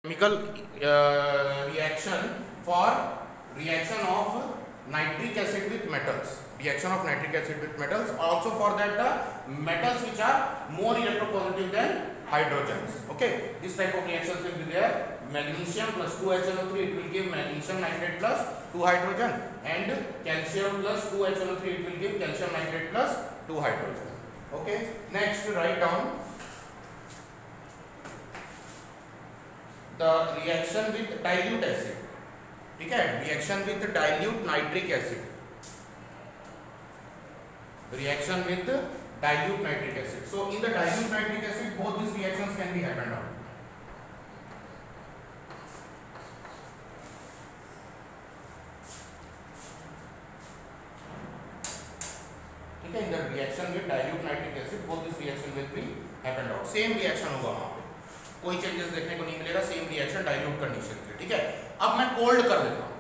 chemical reaction for reaction of nitric acid with metals, reaction of nitric acid with metals, also for that the metals which are more electropositive than hydrogens. Okay, this type of reactions will be there. Magnesium plus 2HNO3, it will give magnesium nitrate plus 2 hydrogen, and calcium plus 2HNO3, it will give calcium nitrate plus 2 hydrogen. Okay, next write down the reaction with dilute acid. ठीक है, reaction with dilute nitric acid, reaction with dilute nitric acid. So in the dilute nitric acid both these reactions can be happened out. ठीक है, in the reaction with dilute nitric acid both this reaction will be happened out. Same reaction होगा वहाँ पे, कोई changes देखने को नहीं मिलेगा, सेम रिएक्शन डाइल्यूट कंडीशन पे. ठीक है, अब मैं कोल्ड कर देता हूँ,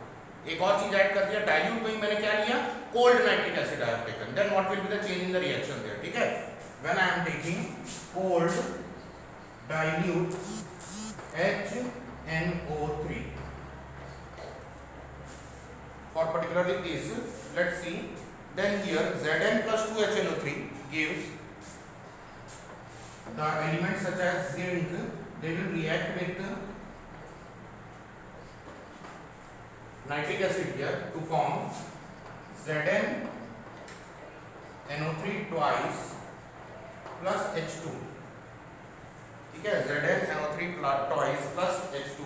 एक और चीज ऐड कर दिया. डाइल्यूट में मैंने क्या लिया, cold nitric acid I have taken. Then what will be the change in the reaction there. ठीक है, when I am taking cold dilute HNO3 for particularly this, let's see. Then here Zn plus 2HNO3 gives the elements such as zinc, they will react with nitric acid here to form Zn NO3 twice plus H2. ठीक है, Zn NO3 twice plus H2,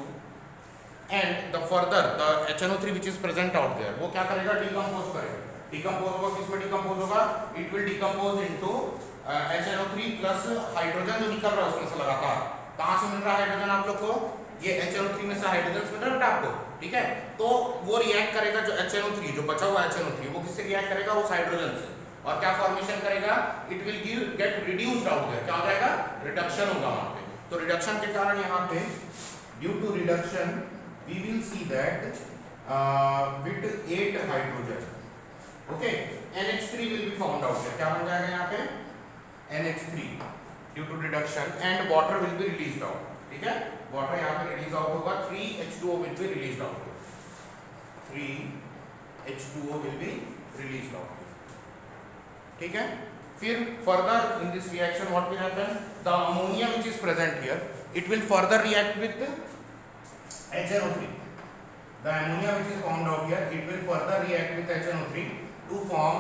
and the further the HNO3 which is present out there वो क्या करेगा, decompose करेगा. Decompose होगा, किसमें decompose होगा, it will decompose into HNO3 plus hydrogen जो निकल रहा है उसमें से लगातार. कहाँ से मिल रहा है हाइड्रोजन आप लोग को, ये HNO3 में से हाइड्रोजन मिल रहा है आपको. ठीक है, तो वो रिएक्ट करेगा, जो HNO3 जो बचा हुआ HNO3 वो किससे रिएक्ट करेगा, उस हाइड्रोजन से, और क्या फॉर्मेशन करेगा, it will give get reduced out there. क्या हो जाएगा, रिडक्शन होगा वहां पे. तो रिडक्शन के कारण यहाँ पे due to reduction we will see that with 8 hydrogen, okay, NH3 will be found out there. क्या बन जाएगा यहाँ पे, NH3 due to reduction, and water will be released out. ठीक है, वाटर यहाँ पे रिलीज आउट होगा, 3H2O will be released out, 3H2O will be released out. ठीक है, फिर further in this reaction what will happen, the ammonia which is present here it will further react with HNO3. The ammonia which is found out here it will further react with HNO3 to form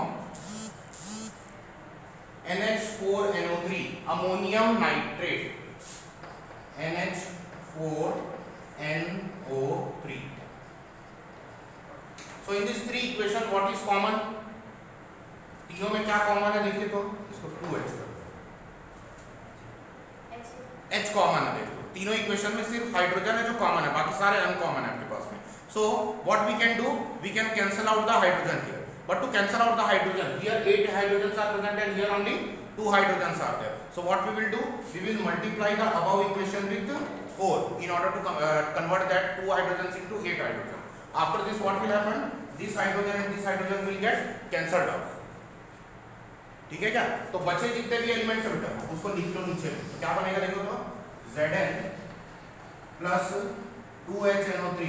NH4NO3 ammonium nitrate, NH4NO3. So in this three equation what is common, तीनों में क्या common है, देखिए तो इसको 2H H common है. देखो तीनों इक्वेशन में सिर्फ हाइड्रोजन है जो कॉमन है, बाकी सारे अनकॉमन है आपके पास में. So what we can do, we can cancel out the hydrogen here. But to cancel out the hydrogen, here 8 hydrogens are present and here only 2 hydrogens are there. So what we will do, we will multiply the above equation with 4 in order to convert that 2 hydrogens into 8 hydrogen. After this what will happen, this hydrogen and this hydrogen will get cancelled out. ठीक है क्या, तो बचे जितने भी elements है बेटा उसको लिख लो नीचे. तो क्या बनेगा देखो तो, Zn plus 2HNO3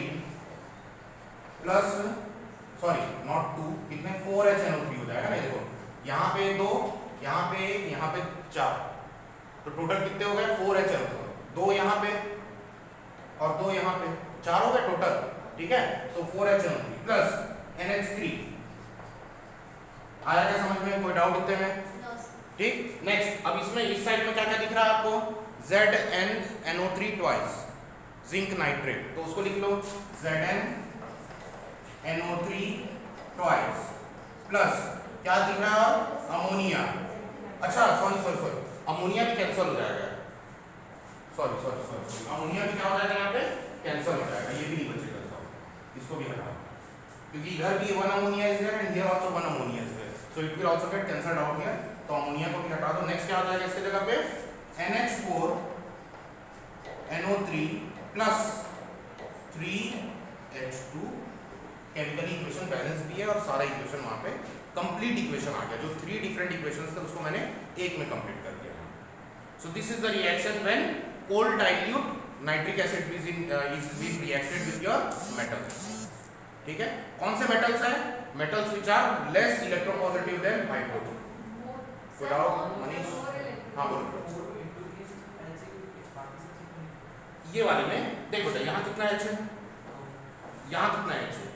plus, sorry not 2, कितने 4HNO3 हो जाएगा ना. देखो यहाँ पे 2, यहाँ पे 4, तो टोटल कितने हो गए, 4HNO3. 2 यहाँ पे और 2 यहाँ पे, 4 हो गए टोटल. ठीक है, तो 4HNO3 प्लस NH3. आया क्या समझ में, कोई डाउट इतने में? ठीक, नेक्स्ट अब इसमें इस साइड में क्या क्या दिख रहा है आपको, ZnNO3 ट्वाइस जिंक नाइट्रेट, तो उसको लिख लो ZnNO3 ट्वाइस प्लस क्या दिख रहा है, अमोनिया. अच्छा सॉरी अमोनिया भी कैंसिल हो जाएगा, सॉरी अमोनिया भी क्या हो जाएगा यहाँ पे, कैंसिल हो जाएगा, ये भी नहीं बचेगा, इसको भी हटाओ क्योंकि इधर भी 1 ammonia is there and here also 1 ammonia is there, so it will also get cancelled out here. तो अमोनिया को भी हटा दो. नेक्स्ट क्या हो जाएगा इसके जगह पे, NH4NO3 plus 3H2. Chemical equation balance भी है और सारा इक्वेशन वहां पे कंप्लीट इक्वेशन आ गया. जो 3 डिफरेंट इक्वेशंस थे उसको मैंने एक में कंप्लीट कर दिया. So this is the reaction when cold dilute nitric acid is being reacted with your metals. ठीक है, कौन से मेटल्स हैं? Metals which are less electropositive than hydrogen. Without Manish, हाँ बोलो। ये वाले में देख बेटा, यहाँ कितना एच है, यहाँ कितना एच है,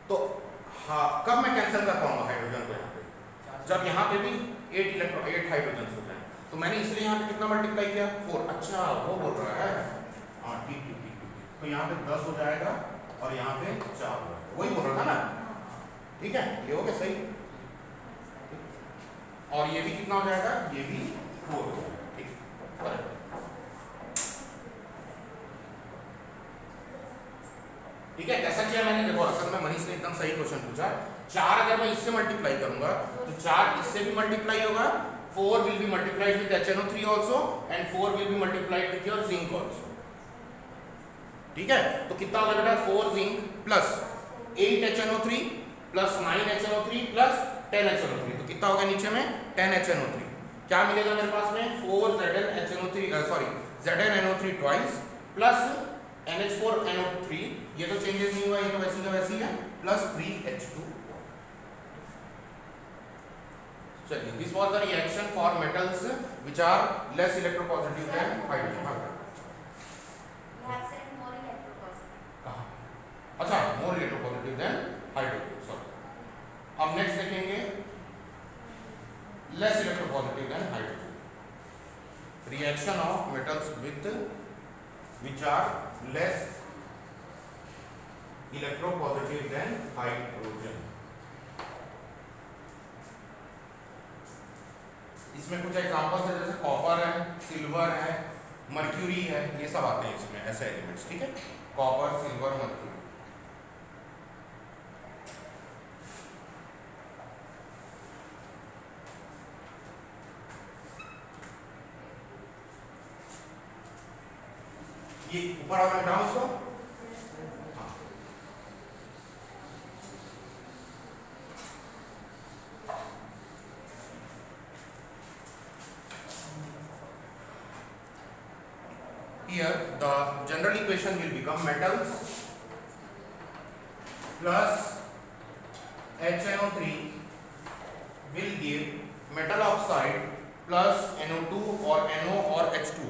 तो हाँ कब मैं कैंसिल कर पाऊंगा हाइड्रोजन को? यहाँ पे जब यहाँ पे भी 8 हाइड्रोजन होते हैं, तो मैंने इसलिए यहाँ पे कितना मल्टीप्लाई किया? 4। अच्छा वो बोल रहा है, हाँ ठीक ठीक ठीक ठीक, तो यहाँ पे 10 हो जाएगा और यहाँ पे 4 हो जाएगा, वही बोल रहा था ना? ठीक है, ये हो गया सही। और ये भी कितना हो जाएगा? ये भी 4 हो जाएगा। ठीक, ठीक है, कैसा किया मैंने? देखो असल में मनीष ने एकदम सही क्वेश्चन पूछा। 4 अगर मैं इससे मल्टीप्लाई करूंगा तो 4 इससे भी मल्टीप्लाई होगा, 4 will be multiplied with HNO3 also and 4 will be multiplied with your zinc also। ठीक है, तो कितना होगा बेटा? 4 zinc plus 8 HNO3 plus 9 HNO3 plus 10 HNO3, तो कितना होगा नीचे में? 10 HNO3। क्या मिलेगा मेरे पास में? 4 ZnNO3 ट्वाइस प्लस NH4NO3, ये तो चेंजेस नहीं हुआ, ये तो वैसी का वैसी है, प्लस 3H2। चलिए, this was the reaction for metals which are less electropositive than hydrogen. अच्छा, more electropositive than hydrogen. Sorry, अब नेक्स्ट देखेंगे less electropositive than hydrogen, reaction of metals with which are less electropositive than hydrogen। इसमें कुछ examples है, जैसे copper है, silver है, mercury है, ये सब आते हैं इसमें ऐसे एलिमेंट्स। ठीक है, कॉपर, सिल्वर, मर्क्यूरी। ये ऊपर वाला डाउन उसको, here the general equation will become metals plus HNO3 will give metal oxide plus NO2 or NO or H2O।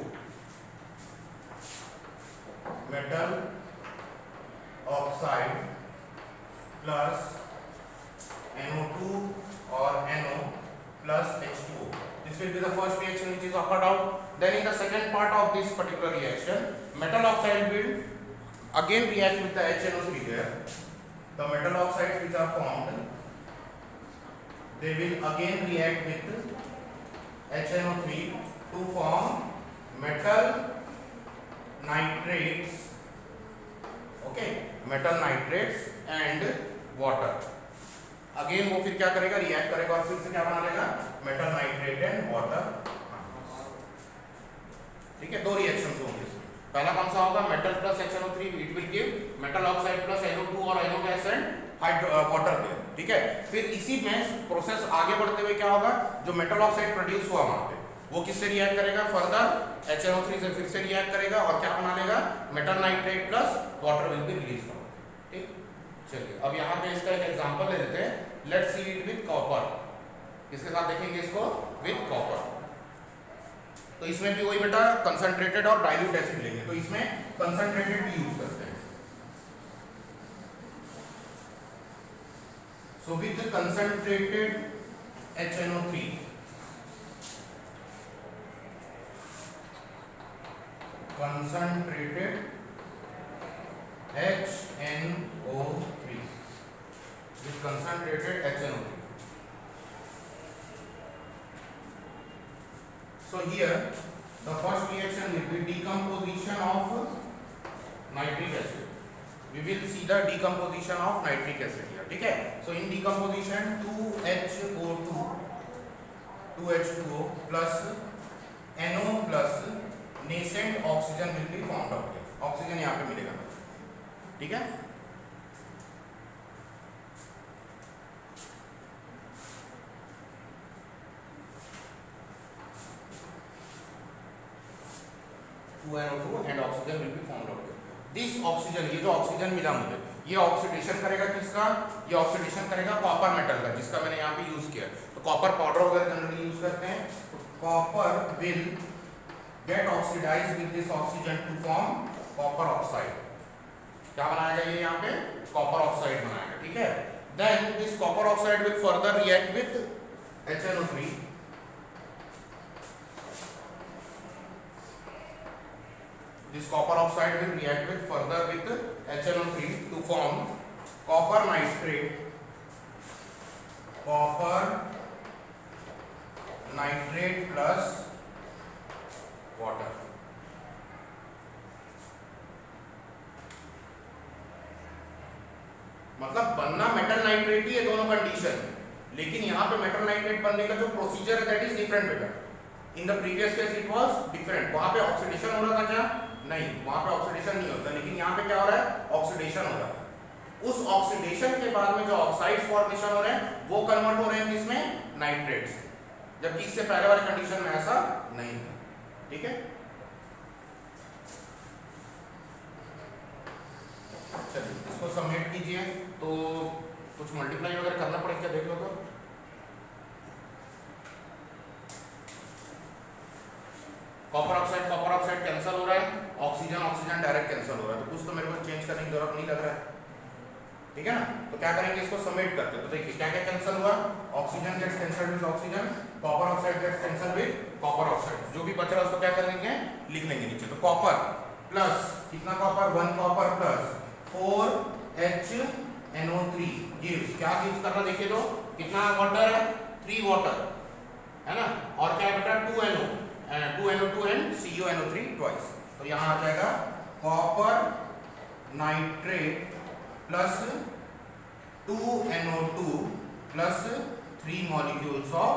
metal oxide plus NO2 or NO plus H2O, this will be the first reaction which is occurred out। Then in the second part of this particular reaction, metal oxide will again react with the HNO3 there, the metal oxides which are formed, they will again react with HNO3 to form metal nitrates, okay, metal nitrates and water। Again वो फिर क्या करेगा? React करेगा और फिर से क्या बना लेगा? Metal nitrate and water. ठीक है, दो रिएक्शंस होंगे इसमें। पहला कौन सा होगा? Metal plus HNO3, it will give metal oxide plus NO2 और NO gas and water there. ठीक है, फिर इसी में प्रोसेस आगे बढ़ते हुए क्या होगा? जो मेटल ऑक्साइड प्रोड्यूस हुआ वहां पे, वो किससे रिएक्ट करेगा? फर्दर HNO3 से फिर से रिएक्ट करेगा और क्या बना लेगा? Metal nitrate plus water will be release. ठीक, चलिए अब यहाँ पे इसका एक एग्जांपल ले लेते हैं। Let's see it with copper. किसके साथ देखेंगे इसको? With copper. तो इसमें भी वही बेटा कंसंट्रेटेड और डाइल्यूट एसिड लेंगे, तो इसमें कंसंट्रेटेड भी यूज करते हैं। So with concentrated HNO3, concentrated HNO3, this concentrated HNO3। So here the first reaction will be decomposition of nitric acid। We will see the decomposition of nitric acid here। ठीक है, so in decomposition 2H2O plus NO plus nascent oxygen will be formed out here। Oxygen यहाँ पे मिलेगा। ठीक है, NO2 this oxygen, ये जो oxygen मिला मुझे, ये ऑक्सीडेशन करेगा किसका, ये ऑक्सीडेशन करेगा कॉपर मेटल का, जिसका मैंने यहाँ पे यूज किया। तो कॉपर पाउडर वगैरह जनरली यूज करते हैं। तो copper will get oxidise with this oxygen to form copper oxide. क्या बनाएगा ये यहाँ पे, कॉपर ऑक्साइड बनाएगा, ठीक है। Then this copper oxide will further react with HNO3, this copper oxide will react with further with HNO3 to form copper nitrate, copper nitrate plus water। मतलब बनना मेटल नाइट्रेट ही है दोनों कंडीशन, लेकिन यहाँ पे मेटल नाइट्रेट बनने का जो प्रोसीजर है दैट इज डिफरेंट बेटा। In the previous case it was different, वहां पे ऑक्सीडेशन हो रहा था क्या, नहीं, वहां पे ऑक्सीडेशन नहीं होता, लेकिन यहाँ पे क्या हो रहा है, ऑक्सीडेशन हो रहा है। उस ऑक्सीडेशन के बाद में जो ऑक्साइड फॉर्मेशन हो रहे हैं वो कन्वर्ट हो रहे हैं किसमें, नाइट्रेट्स, जबकि इससे पहले वाले कंडीशन में ऐसा नहीं था, ठीक है। चलिए इसको सबमिट कीजिए, तो कुछ मल्टीप्लाई वगैरह करना पड़ेगा क्या, देख लो तो। कॉपर ऑक्साइड कैंसिल हो रहा है, ऑक्सीजन डायरेक्ट कैंसिल हो रहा है, तो कुछ तो मेरे को चेंज करने की जरूरत नहीं लग रहा है, ठीक है ना। तो क्या करेंगे, इसको सबमिट करते हैं। तो देखिए क्या क्या कैंसिल हुआ, oxygen gets cancelled with oxygen, copper oxide gets cancelled with copper oxide, जो भी बच रहा है उसको क्या कर देंगे, लिख लेंगे नीचे। तो कॉपर प्लस कितना copper, 1 copper plus 4HNO3 gives, क्या गिव्स कर रहा देखिए तो, कितना वाटर है, 3 वाटर है ना, और क्या बेटा 2NO2 एंड CuNO3 ट्वाइस। तो यहाँ आ जाएगा copper nitrate plus 2NO2 plus 3 molecules of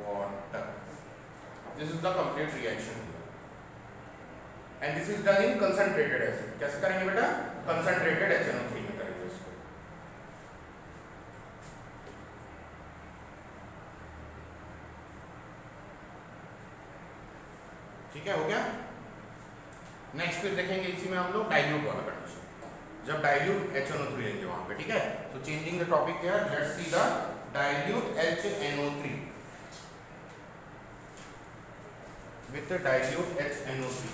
water. This is the complete reaction and this is done in concentrated acid. कैसे करेंगे बेटा, concentrated HNO3 में करेंगे इसको। ठीक है, हो गया। नेक्स्ट फिर देखेंगे इसी में हम लोग डाइल्यूट वाला कंडीशन, जब डाइल्यूट HNO3 लेंगे वहां पे, ठीक है। तो changing the topic here, let's see the dilute HNO3 with the dilute HNO3।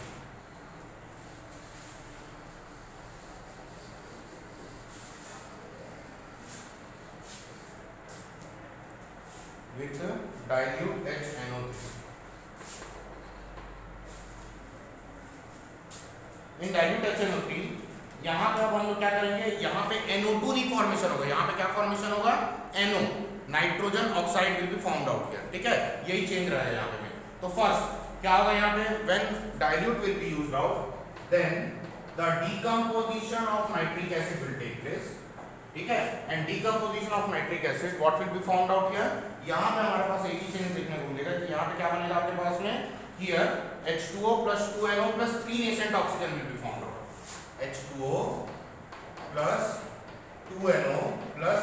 with dilute HNO3। In dilute HNO3 यहाँ पे अब हम लोग क्या करेंगे, यहाँ पे NO2 नहीं फॉर्मेशन होगा, यहाँ पे क्या फॉर्मेशन होगा, NO, nitrogen oxide will be formed out here, ठीक है। यही चेंज रहा है यहाँ पे। तो फर्स्ट क्या होगा यहाँ पे, when dilute will be used out then the decomposition of nitric acid will take place, ठीक है। And decomposition of nitric acid what will be formed out here, यहाँ पे हमारे पास एक ही चेंज देखने को मिलेगा कि यहाँ पे क्या बनेगा आपके पास में, here H2O plus 2NO plus 3 nascent oxygen will be formed out। H2O plus 2NO plus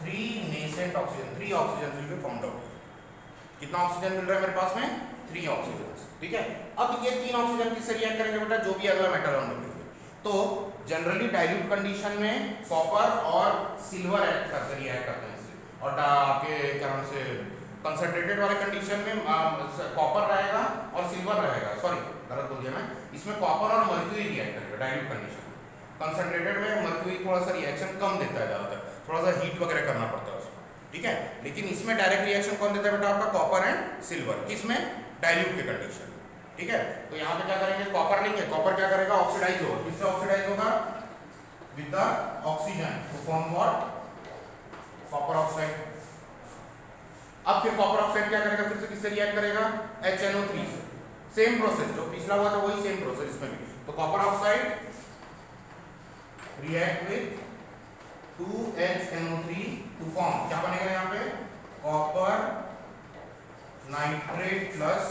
3 nascent oxygen, 3 oxygen will be formed out। कितना ऑक्सीजन मिल रहा है मेरे पास में, 3 ऑक्सीजन, ठीक है। अब ये 3 ऑक्सीजन किससे रिएक्ट करेंगे बेटा, जो भी अगला मेटल हम लोग, तो जनरली डाइल्यूट कंडीशन में कॉपर और सिल्वर रिएक्ट करते हैं, और आपके क्या नाम से कंसंट्रेटेड वाले कंडीशन में कॉपर रहेगा और सिल्वर रहेगा, सॉरी गलत बोल दिया मैं, इसमें कॉपर और मर्क्यूरी रिएक्ट करेगा डाइल्यूट कंडीशन में। कंसंट्रेटेड में मर्क्यूरी थोड़ा सा रिएक्शन कम देता है, ज़्यादातर थोड़ा सा हीट वगैरह करना पड़ता है उसमें, ठीक है। लेकिन इसमें डायरेक्ट रिएक्शन कौन देता है बेटा, आपका कॉपर एंड सिल्वर, किसमें, डाइल्यूट के कंडीशन, ठीक है। तो यहाँ पे क्या करेंगे, कॉपर लेंगे, कॉपर क्या करेगा, ऑक्सीडाइज होगा, किससे ऑक्सीडाइज होगा, with the oxygen to form what, copper oxide. अब फिर कॉपर ऑक्साइड क्या करेगा, फिर से किससे रिएक्ट करेगा, HNO3 से, सेम प्रोसेस जो पिछला हुआ था वही सेम प्रोसेस इसमें भी। तो copper oxide react with 2HNO3 to form, क्या बनेगा यहाँ पे, कॉपर नाइट्रेट प्लस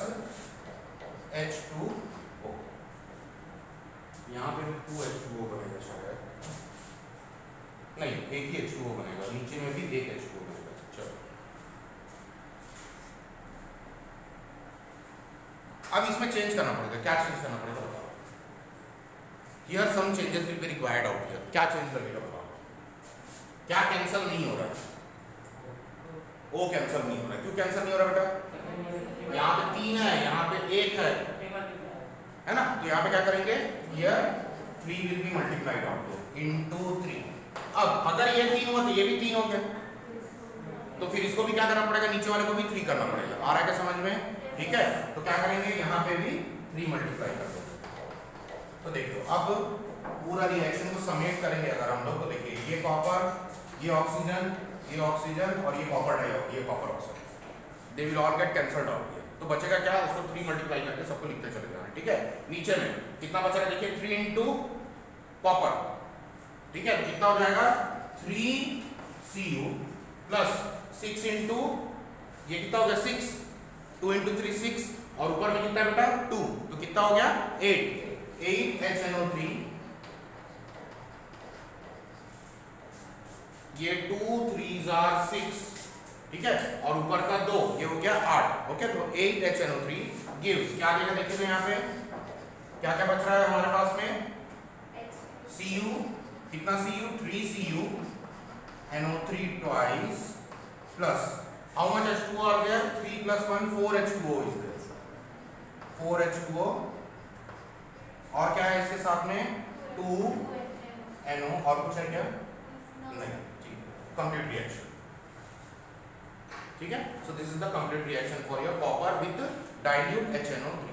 H2O, यहाँ पे 2H2O बनेगा शायद, नहीं एक ही H2O बनेगा, नीचे में भी एक H2O बनेगा। चलो अब इसमें चेंज करना पड़ेगा, क्या चेंज करना पड़ेगा बताओ। Here some changes will be required out here. क्या चेंज लगेगा बताओ? क्या कैंसिल नहीं हो रहा है? ओ कैंसिल नहीं हो रहा है। क्यों कैंसिल नहीं हो रहा बेटा? यहाँ पे 3 है, यहाँ पे 1 है ना, तो यहाँ पे क्या करेंगे? Here 3 will be multiplied out into 3। अब अगर ये 3 हुआ तो ये भी 3 हो गया, तो फिर इसको भी क्या करना पड़ेगा? नीचे वाले को भी 3 करना पड़ेगा। आ रहा है क्या समझ में? ठीक है, तो क्या करेंगे? यहाँ पे भी 3 मल्टीप्लाई कर दो। तो देखो अब पूरा रिएक्शन को समेट करेंगे अगर हम लोग, तो देखिए ये कॉपर, ये ऑक्सीजन और ये कॉपर डाइऑक्साइड, ये copper oxide, they will all get cancelled out here. तो बचेगा क्या? उसको 3 मल्टीप्लाई करके सबको लिखते चले जाना। ठीक है, नीचे में कितना बचेगा देखिए? 3 इंटू कॉपर, ठीक है, तो कितना हो जाएगा? 3Cu प्लस 6 इंटू ये कितना हो गया? 6, 2 इंटू 3 6, और ऊपर में कितना है बेटा? 2, तो कितना हो गया? 8 HNO3, ये 2 3s are 6, ठीक है, और ऊपर का 2, ये हो गया 8। ओके, तो 8 HNO3 गिव्स क्या देगा? देखिए तो यहाँ पे क्या क्या बच रहा है हमारे पास में? Cu, कितना Cu? 3Cu NO3 twice plus how much H2O are there? 3 plus 1 4 H2O is there, 4 H2O, और क्या है इसके साथ में? 2 NO, और कुछ है क्या? नहीं, ठीक, कंप्लीट रिएक्शन। ठीक है, so this is the complete reaction for your copper with dilute HNO3।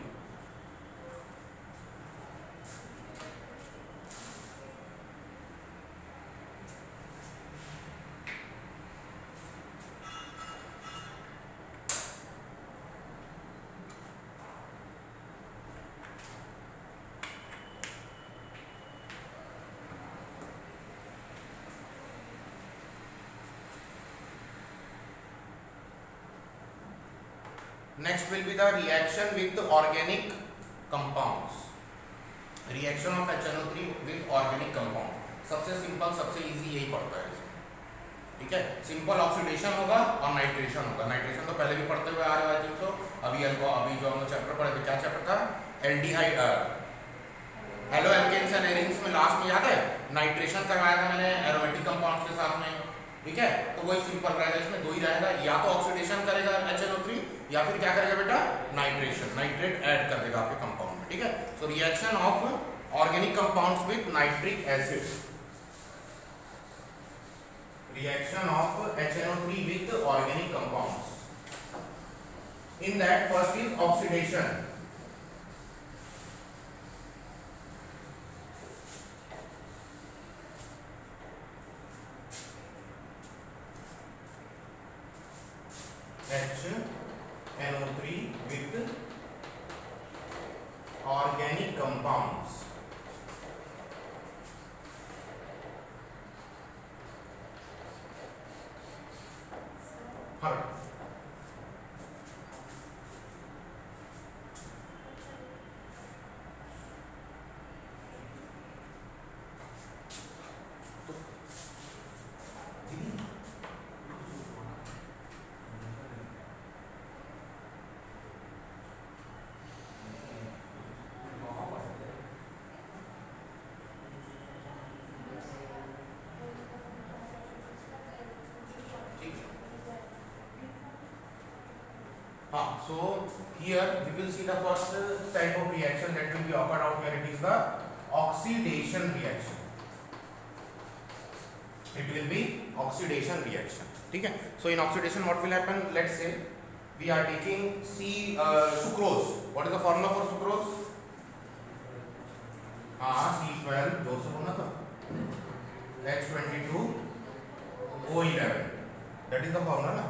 Next will be the reaction with organic compounds. Reaction of HNO3 with organic compound. सबसे सिंपल, सबसे इजी यही पड़ता है इसमें। ठीक है, सिंपल ऑक्सीडेशन होगा और नाइट्रेशन होगा। नाइट्रेशन तो पहले भी पढ़ते हुए आ रहे हैं तो अभी जो हम चैप्टर पढ़े थे, क्या चैप्टर था? Aldehyde, halo alkanes and arenes में लास्ट में याद है नाइट्रेशन करवाया था मैंने एरोमेटिक कंपाउंड्स के साथ में। ठीक है, तो वही सिंपल रहेगा, इसमें दो ही रहेगा, या तो ऑक्सीडेशन करेगा HNO3 या फिर क्या करेगा बेटा? नाइट्रेशन, नाइट्रेट ऐड कर देगा आपके कंपाउंड में। ठीक है, so reaction of organic compounds with nitric acid, reaction of HNO3 with organic compounds. In that, first is oxidation. HNO3 with organic compounds. हाँ, so here we will see the first type of reaction that will be occurred out here. It is the oxidation reaction. It will be oxidation reaction. ठीक है, so in oxidation what will happen? Let's say we are taking sucrose. What is the formula for sucrose? C12 जो से होना था H22O11, that is the formula ना,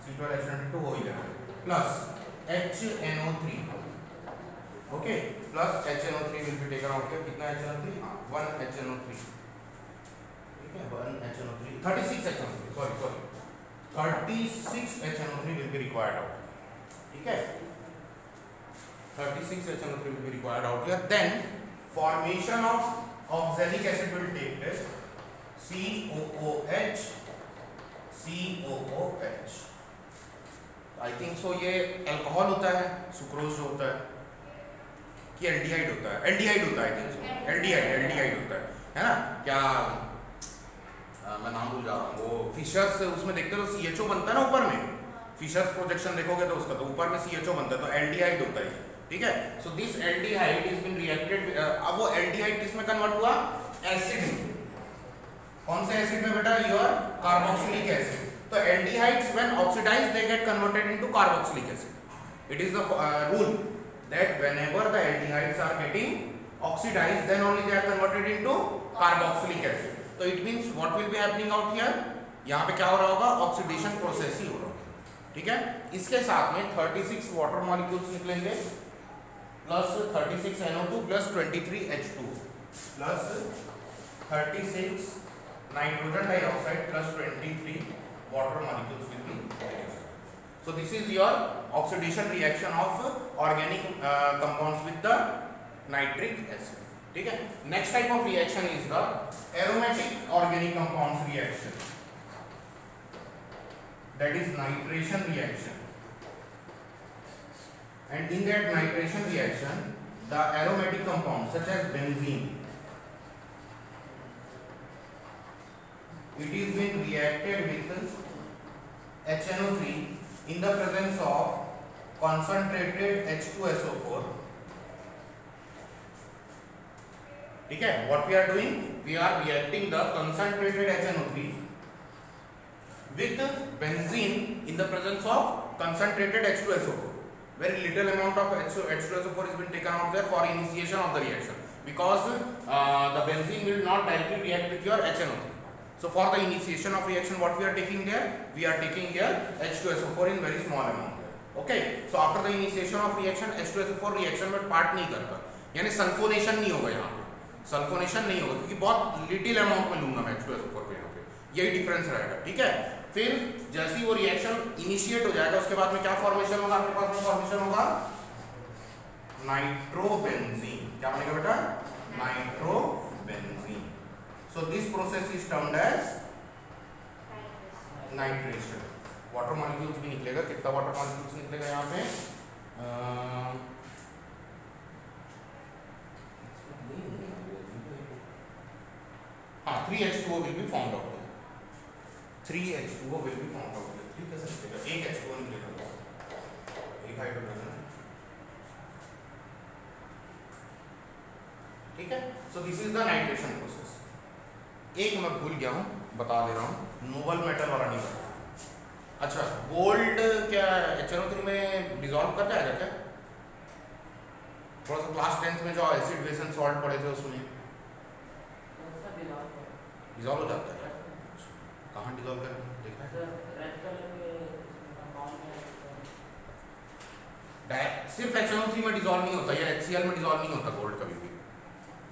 C12 H22O11 plus HNO3, okay, plus HNO3 will be taken out here. कितना HNO3? 1 HNO3, ठीक है, 1 HNO3, 36 HNO3, sorry 36 HNO3 will be required out, ठीक है, 36 HNO3 will be required out here. Then formation of oxalic acid will take place, COOH, I think so ये alcohol होता है, sucrose जो होता है, कि एल्डिहाइड होता है, एल्डिहाइड होता है, एल्डिहाइड होता है ना? क्या मैं नाम भूल जा रहा हूँ, वो फिशर्स उसमें देखते हो तो CHO बनता है ना ऊपर में, फिशर्स प्रोजेक्शन देखोगे तो उसका तो ऊपर में CHO बनता है, तो एल्डिहाइड होता है, ठीक है। So this aldehyde is been reacted, अब वो एल्डिहाइड किस में कन्वर्ट हुआ? एसिड में। कौन से एसिड में बेटा? Your carboxylic acid. तो aldehydes when oxidised they get converted into carboxylic acid. It is the rule that whenever the aldehydes are getting oxidized, then only they are converted into carboxylic acid. So it means what will be happening out here? यहाँ पे क्या हो रहा होगा? Oxidation process ही हो रहा होगा, ठीक है। इसके साथ में 36 वाटर मॉलिक्यूल्स निकलेंगे plus 36 NO2 plus 23 H2 plus 36 nitrogen dioxide plus 23 water molecules will be produced. So this is your oxidation reaction of organic compounds with the nitric acid, ठीक है। Next type of reaction is the aromatic organic compounds reaction, that is nitration reaction. And in that nitration reaction, the aromatic compounds such as benzene, it is being reacted with HNO3 in the presence of concentrated H2SO4, ठीक है। what we are doing, we are reacting the concentrated HNO3 with benzene in the presence of concentrated H2SO4. Very little amount of H2SO4 is been taken out there for initiation of the reaction, because the benzene will not directly react with your HNO3. So for the initiation of reaction, what we are taking there? We are taking here H2SO4 in very small amount. Okay. So after the initiation of reaction, H2SO4 reaction में part नहीं करता, यानी sulphonation नहीं होगा यहाँ पे, sulphonation नहीं होगा क्योंकि बहुत लिटिल अमाउंट में लूंगा मैं H2SO4 पे, यहाँ पे यही डिफरेंस रहेगा, ठीक है। फिर जैसे ही वो रिएक्शन इनिशिएट हो जाएगा, उसके बाद में क्या फॉर्मेशन होगा? आपके पास में फॉर्मेशन होगा नाइट्रोबेंजीन। क्या बनेगा बेटा? Nitrobenzene. So this process is termed as nitration. Water molecules भी निकलेगा, कितना वाटर मॉलिक्यूल्स निकलेगा यहाँ पे? हाँ, 3H2O will be formed out here. 3H2O will be formed out here. 3 कैसे निकलेगा? एक H2O निकलेगा, एक हाइड्रोजन, ठीक है। So this is the nitration process. एक मैं भूल गया हूँ, बता दे रहा हूँ, नोबल मेटल और अनिमल। अच्छा, गोल्ड क्या HNO3 में डिसॉल्व कर जाएगा क्या? थोड़ा सा क्लास 10th में जो एसिड बेस एंड सॉल्ट पढ़े थे उसमें डिसॉल्व हो जाता है। कहाँ डिसॉल्व कर देखा है? सिर्फ HNO3 में डिसॉल्व नहीं होता या HCl में डिसॉल्व नहीं होता गोल्ड कभी भी।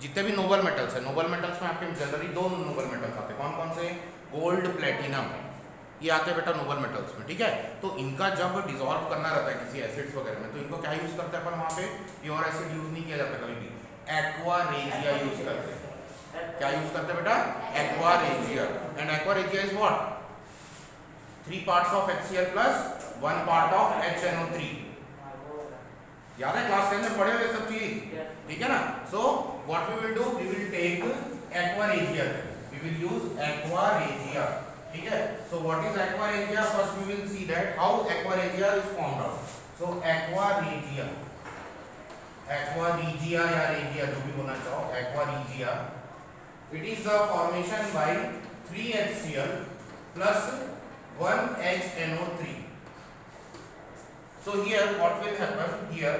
जितने भी नोबल मेटल्स है, नोबल मेटल्स में आपके जनरली दो नोबल मेटल्स आते हैं। कौन कौन से? गोल्ड, प्लेटिनम, ये आते हैं बेटा नोबल मेटल्स में, ठीक है। तो इनका जब डिसॉल्व करना रहता है किसी एसिड्स वगैरह में, तो इनको क्या यूज करते हैं अपन? वहाँ पे प्योर एसिड यूज नहीं किया जाता कभी भी, एक्वा रेजिया यूज करते हैं। क्या यूज करते हैं बेटा? Aqua regia. And aqua regia is what? 3 parts of HCl plus 1 part of HNO3. याद है क्लास 10 में पढ़े हुए सब चीज, ठीक है ना। So what we will do, we will take aqua regia, we will use aqua regia, ठीक है। So what is aqua regia? First we will see that how aqua regia is formed out. So aqua regia या regia जो भी होना चाहो, aqua regia, it is the formation by 3HCl plus 1HNO3. So here what will happen? Here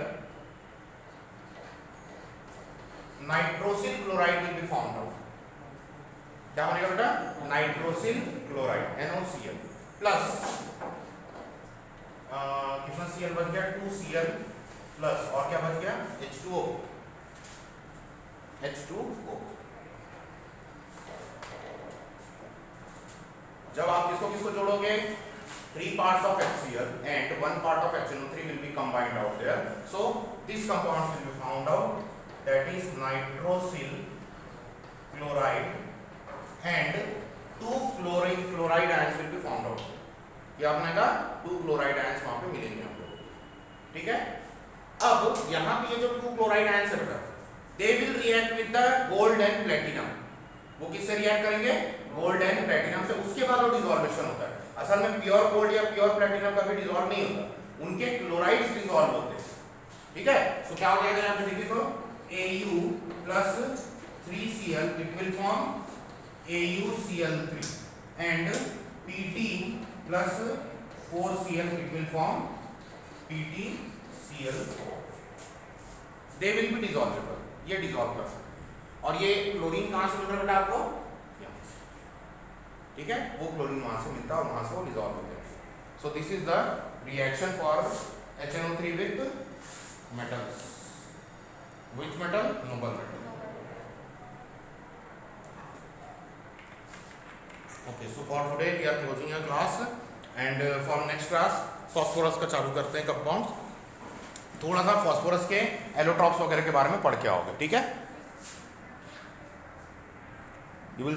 nitrosyl chloride will be formed out. क्या बनेगा बेटा? Nitrosyl chloride, NaCl plus कितना Cl बच गया? 2Cl प्लस और क्या बच गया? H2O. जब आप किसको जोड़ोगे? 3 parts of HCl and 1 part of HNO3 will be combined out there. So this compound will be found out, that is nitrosyl chloride, and 2 chloride ions will be formed out. क्या बनेगा? 2 chloride ions वहां पे मिलेंगे हम लोग, ठीक है। अब यहाँ पे ये जो 2 क्लोराइड आयंस है बेटा, they will react with the gold and platinum. वो किससे रिएक्ट करेंगे? गोल्ड एंड प्लेटिनम से। उसके बाद वो डिसॉल्वेशन होता है। असल में प्योर गोल्ड या प्योर प्लेटिनम कभी डिसॉल्व नहीं होता, उनके क्लोराइड्स डिसॉल्व होते हैं। ठीक है, सो क्या हो जाएगा यहाँ पे देखिए तो Au plus 3Cl, it will form AuCl3 and Pt plus 4Cl, it will form PtCl4. They will be dissolvable, ये डिसॉल्व कर सकते हैं। और ये क्लोरीन कहाँ से मिल रहा है बेटा आपको? यहाँ से। ठीक है, वो क्लोरीन वहां से मिलता है और वहां से वो डिसॉल्व हो जाएगा। So this is the reaction for HNO3 with metals. Which metal? Noble metal. Okay, so for today we are closing your class and for next class phosphorus का चालू करते हैं कंपाउंड्स। थोड़ा सा फॉस्फोरस के एलोट्रॉप्स वगैरह के बारे में पढ़ के आओगे। ठीक है, यू विल